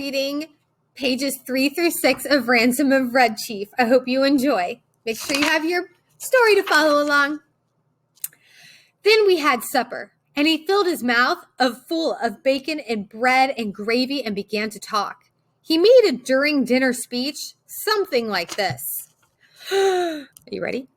Reading pages 3 through 6 of Ransom of Red Chief. I hope you enjoy. Make sure you have your story to follow along. Then we had supper, and he filled his mouth full of bacon and bread and gravy and began to talk. He made a during dinner speech, something like this. Are you ready?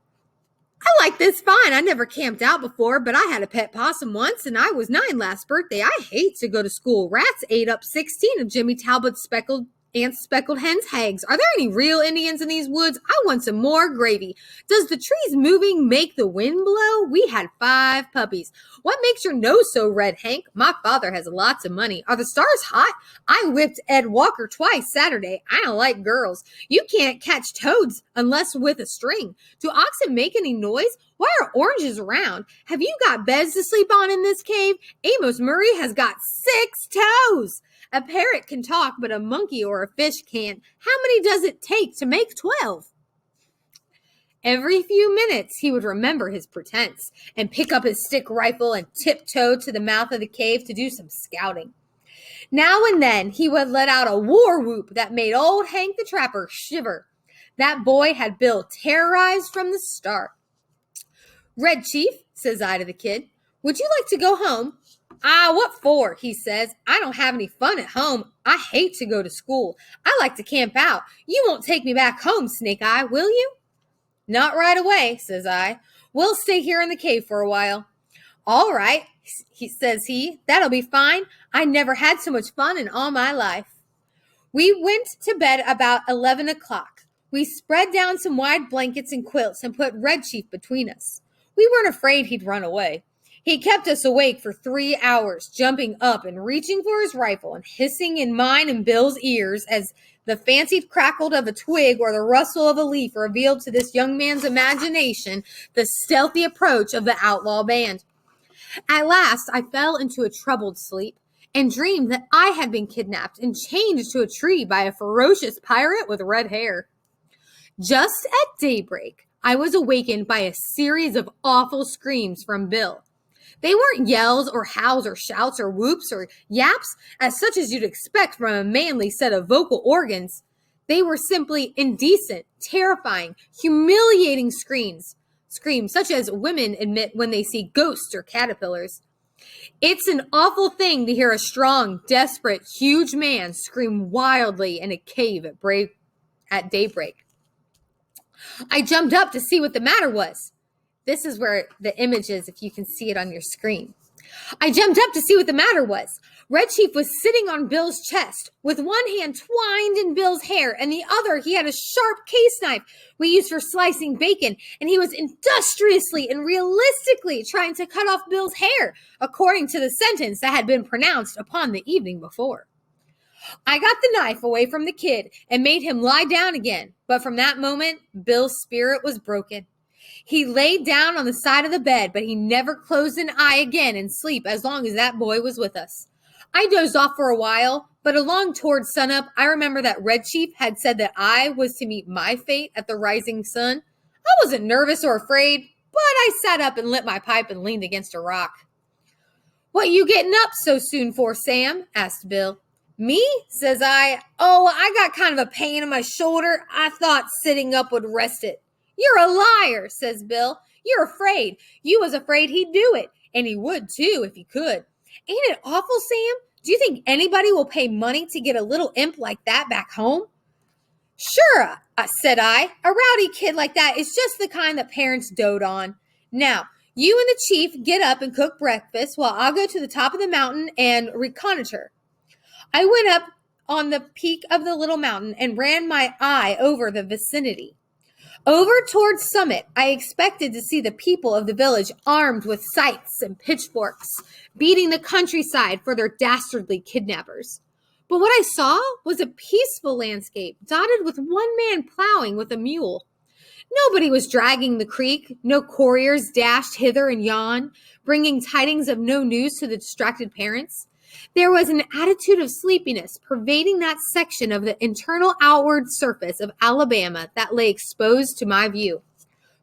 I like this fine. I never camped out before, but I had a pet possum once, and I was 9 last birthday. I hate to go to school. Rats ate up 16 of Jimmy Talbot's speckled hen's eggs. Are there any real Indians in these woods? I want some more gravy. Does the trees moving make the wind blow? We had 5 puppies. What makes your nose so red, Hank? My father has lots of money. Are the stars hot? I whipped Ed Walker twice Saturday. I don't like girls. You can't catch toads unless with a string. Do oxen make any noise? Why are oranges around? Have you got beds to sleep on in this cave? Amos Murray has got 6 toes. A parrot can talk, but a monkey or a fish can't. How many does it take to make 12? Every few minutes, he would remember his pretense and pick up his stick rifle and tiptoe to the mouth of the cave to do some scouting. Now and then, he would let out a war whoop that made old Hank the Trapper shiver. That boy had Bill terrorized from the start. Red Chief, says I to the kid, would you like to go home? What for? He says. I don't have any fun at home. I hate to go to school. I like to camp out. You won't take me back home, Snake Eye, will you? Not right away, says I. We'll stay here in the cave for a while. All right, says he. That'll be fine. I never had so much fun in all my life. We went to bed about 11 o'clock. We spread down some wide blankets and quilts and put Red Chief between us. We weren't afraid he'd run away. He kept us awake for 3 hours, jumping up and reaching for his rifle and hissing in mine and Bill's ears as the fancied crackle of a twig or the rustle of a leaf revealed to this young man's imagination the stealthy approach of the outlaw band. At last, I fell into a troubled sleep and dreamed that I had been kidnapped and chained to a tree by a ferocious pirate with red hair. Just at daybreak, I was awakened by a series of awful screams from Bill. They weren't yells or howls or shouts or whoops or yaps as such as you'd expect from a manly set of vocal organs. They were simply indecent, terrifying, humiliating screams such as women emit when they see ghosts or caterpillars. It's an awful thing to hear a strong, desperate, huge man scream wildly in a cave at daybreak. I jumped up to see what the matter was. This is where the image is, if you can see it on your screen. I jumped up to see what the matter was. Red Chief was sitting on Bill's chest, with one hand twined in Bill's hair, and the other he had a sharp case knife we used for slicing bacon, and he was industriously and realistically trying to cut off Bill's hair, according to the sentence that had been pronounced upon the evening before. I got the knife away from the kid and made him lie down again, but from that moment, Bill's spirit was broken. He laid down on the side of the bed, but he never closed an eye again in sleep as long as that boy was with us. I dozed off for a while, but along towards sunup, I remember that Red Chief had said that I was to meet my fate at the rising sun. I wasn't nervous or afraid, but I sat up and lit my pipe and leaned against a rock. What you getting up so soon for, Sam? Asked Bill. Me? Says I. Oh, I got kind of a pain in my shoulder. I thought sitting up would rest it. You're a liar, says Bill. You're afraid. You was afraid he'd do it, and he would too if he could. Ain't it awful, Sam? Do you think anybody will pay money to get a little imp like that back home? Sure, said I. A rowdy kid like that is just the kind that parents dote on. Now, you and the chief get up and cook breakfast while I'll go to the top of the mountain and reconnoiter. I went up on the peak of the little mountain and ran my eye over the vicinity. Over towards summit, I expected to see the people of the village armed with scythes and pitchforks, beating the countryside for their dastardly kidnappers. But what I saw was a peaceful landscape dotted with one man plowing with a mule. Nobody was dragging the creek. No couriers dashed hither and yon, bringing tidings of no news to the distracted parents. There was an attitude of sleepiness pervading that section of the internal outward surface of Alabama that lay exposed to my view.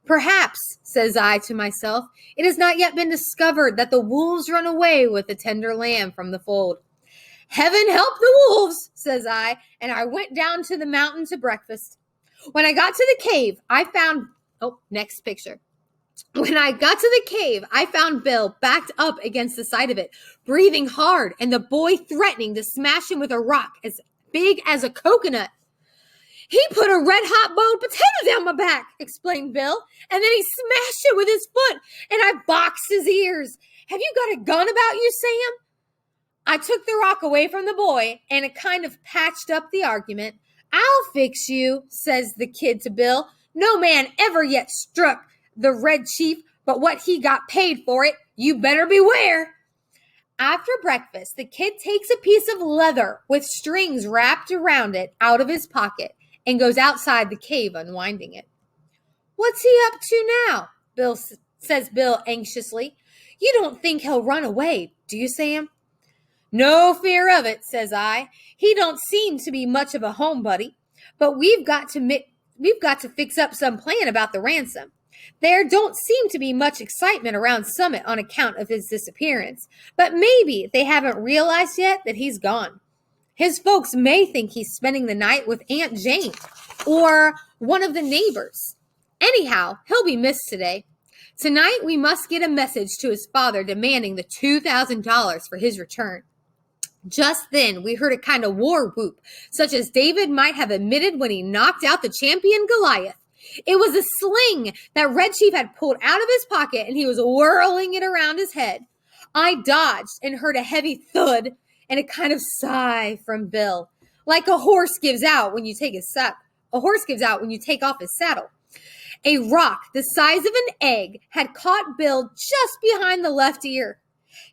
Perhaps, says I to myself, it has not yet been discovered that the wolves run away with the tender lamb from the fold. Heaven help the wolves, says I, and I went down to the mountain to breakfast. When I got to the cave, I found, next picture. When I got to the cave, I found Bill backed up against the side of it, breathing hard, and the boy threatening to smash him with a rock as big as a coconut. He put a red-hot boiled potato down my back, explained Bill, and then he smashed it with his foot, and I boxed his ears. Have you got a gun about you, Sam? I took the rock away from the boy, and it kind of patched up the argument. I'll fix you, says the kid to Bill. No man ever yet struck the Red Chief, but what he got paid for it, you better beware. After breakfast, the kid takes a piece of leather with strings wrapped around it out of his pocket and goes outside the cave unwinding it. What's he up to now? Says Bill anxiously. You don't think he'll run away, do you, Sam? No fear of it, says I. He don't seem to be much of a homebody, but we've got to fix up some plan about the ransom. There don't seem to be much excitement around Summit on account of his disappearance, but maybe they haven't realized yet that he's gone. His folks may think he's spending the night with Aunt Jane or one of the neighbors. Anyhow, he'll be missed today. Tonight, we must get a message to his father demanding the $2,000 for his return. Just then, we heard a kind of war whoop, such as David might have emitted when he knocked out the champion Goliath. It was a sling that Red Chief had pulled out of his pocket, and he was whirling it around his head. I dodged and heard a heavy thud and a kind of sigh from Bill, like a horse gives out when you take off his saddle. A rock the size of an egg had caught Bill just behind the left ear.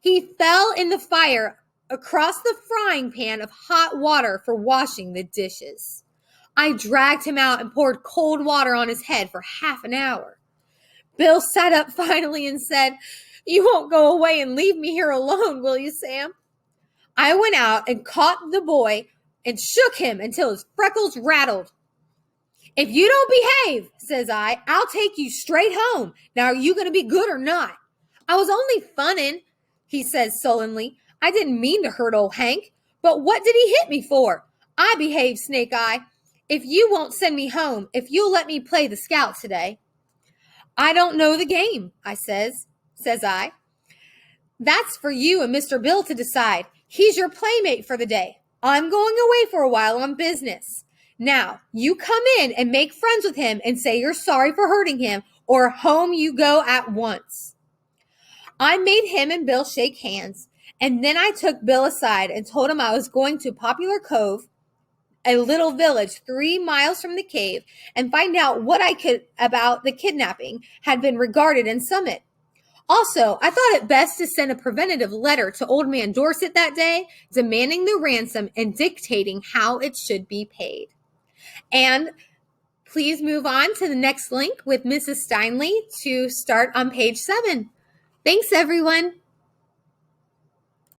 He fell in the fire across the frying pan of hot water for washing the dishes. I dragged him out and poured cold water on his head for half an hour. Bill sat up finally and said, You won't go away and leave me here alone, will you, Sam? I went out and caught the boy and shook him until his freckles rattled. If you don't behave, says I, I'll take you straight home. Now, are you going to be good or not? I was only funning, he says sullenly. I didn't mean to hurt old Hank, but what did he hit me for? I behaved, Snake Eye. If you won't send me home, if you'll let me play the scout today. I don't know the game, says I. That's for you and Mr. Bill to decide. He's your playmate for the day. I'm going away for a while on business. Now, you come in and make friends with him and say you're sorry for hurting him, or home you go at once. I made him and Bill shake hands, and then I took Bill aside and told him I was going to Poplar Cove, a little village 3 miles from the cave, and find out what I could about the kidnapping had been regarded in Summit. Also, I thought it best to send a preventative letter to Old Man Dorset that day, demanding the ransom and dictating how it should be paid. And please move on to the next link with Mrs. Steinley to start on page 7. Thanks, everyone.